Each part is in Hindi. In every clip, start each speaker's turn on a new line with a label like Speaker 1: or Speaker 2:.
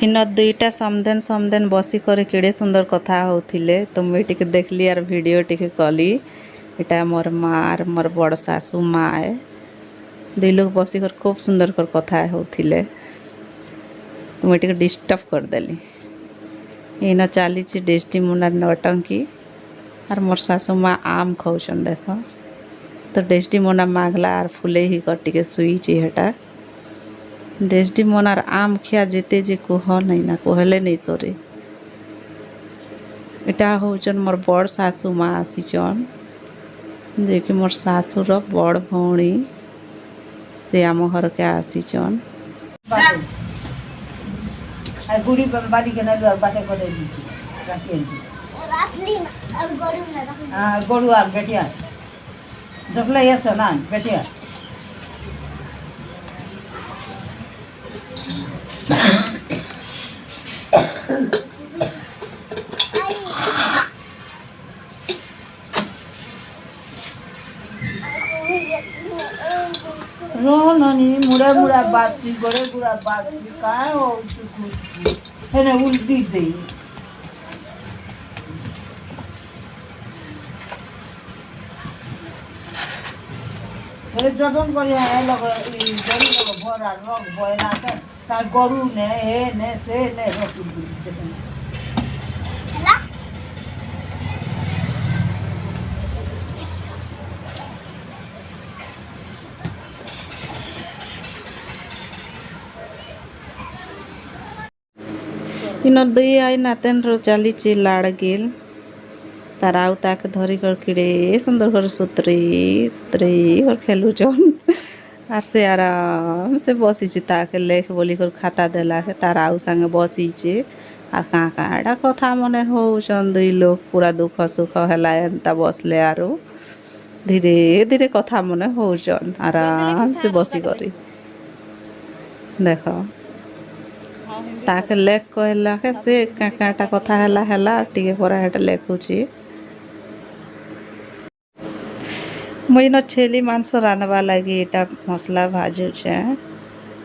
Speaker 1: इन दुईटा समदेन समदेन बसिक केड़े सुंदर कथा होथिले तो मुई टिके देखली यार वीडियो टिके कली। इटा मोर माँ और मोर बड़ सासू माँ है, दुई लोग बसिक खूब सुंदर कर कथा होथिले तो मुई टिके डिस्टर्ब कर देली। इन चली डेस्टी मुनार नौटंकी और मोर सासू माँ आम खाऊन देख तो डेस्टी मोना मागला और फुले ही टिके शुईची हेटा डेस्टी मोनार आम खिया जेते जे कह नहीं ना कहले नहीं सरे। इटा होचन मोर बड़ सासू माँ आसीचन जे कि मोर सासुर बड़ भौणी से आम घर के आसीचन।
Speaker 2: गुड़ी बाड़ी के ना बाटे करे दी गरु आ बेटिया देखले ये ना बेटिया रो नानी मुड़ा मुड़ा बात गड़े गुड़ा बात काय हो है ना उल्टी दे जतन कर गरु भरा रंग भयना गरु ने हे ने से ने
Speaker 1: इन दुई आई नातेन रो चली लाड़ गेल तार आउ ताके धरी कर किड़े सुंदर कर सुतरी सुतरी और खेलुचन आर से आराम से बसी ताके लेख बोली कर खाता देला के तार आउ संगे बसीचे आर कहाँ कहाँ कथा मने होचन दुई लोग पूरा दुख सुख है एंता बसले आरो धीरे धीरे कथा मने होचन आराम से बसी करी देख ताके लेख कहला के से काटा कथा हैला टिके परा हेटा लेखुची। मुई न छेली मांस रांधवा लगी इटा मसला भाजुचे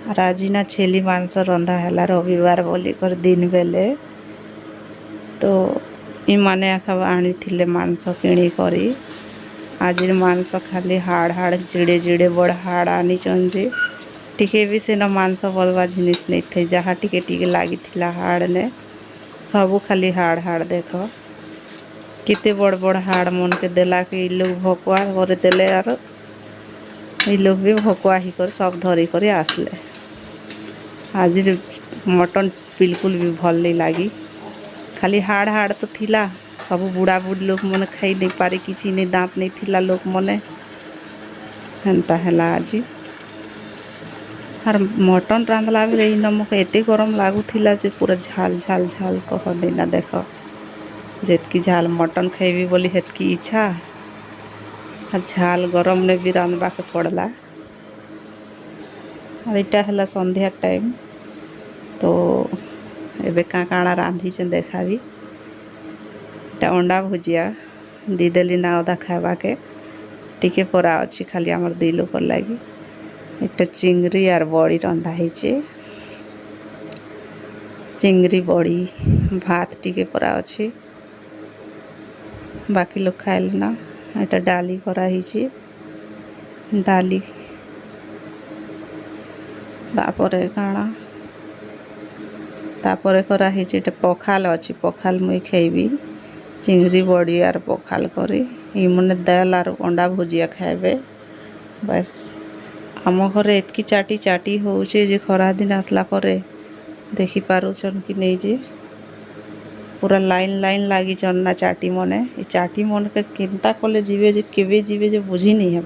Speaker 1: और आज ना छेली मांस रंधा हैला रविवार बोली कर दिन बेले तो इमाने आखा आनी थिले मांस किणी करी आज मांस खाली हाड़ हाड़ जिड़े जिड़े बड़ हाड़ आनी चंजे टिके भी से न मांस बलवा जिनिस नहीं थे जहाँ टिके टिके लगी थिला हाड़ ने सबू खाली हाड़ हाड़ देख किते बड़ बड़ हाड़ मन के देला के लोग भकुआ कर देले और लोग भी भकुआ ही कर सब धरी कर आसले। आज मटन बिल्कुल भी भल नहीं लगी खाली हाड़ हाड़ तो थिला सब बुढ़ा बुढ़ी लोग मन खाई नहीं पारे किसी नहीं दांत नहीं थिला लोग मने हेन्ता हैला आज और मटन रांधला बेले नमक एते गरम लगुला जे पूरा झाल झाल झाल कह नहीं ना देख जेतकी झाल मटन खाइबी बोली हेतकी इच्छा और झाल गरम ने भी रांधबा के पड़ला। और इटा है संध्या टाइम तो एबे काଣା रांधी से देखा भी इटा अंडा भुजिया दी देली ना अदा खावा के टिके परा अच्छी खाली आमर दी लोक लगी एक चिंगरी और बड़ी रंधा है चिंगरी बड़ी भात टिके परा अच्छी बाकी लोग खाइल ना एटा डाली कराही डाली तापरे काଣା तापरे कराही पखाल अच्छी पखाल मुई खाइबी चिंगरी बड़ी और पखाल करी इमने दाल और अंडा भुजिया खाइबे बस। आम घरे एतकी चाटी चाटी होचे जे खरा दिन आसला परे देखी पारुचन कि नहीं जे पूरा लाइन लाइन लगी चन ना चाटी मने चाटी मन के केनता कले जीवे जे केवे जीवे जे बुझी नहीं है।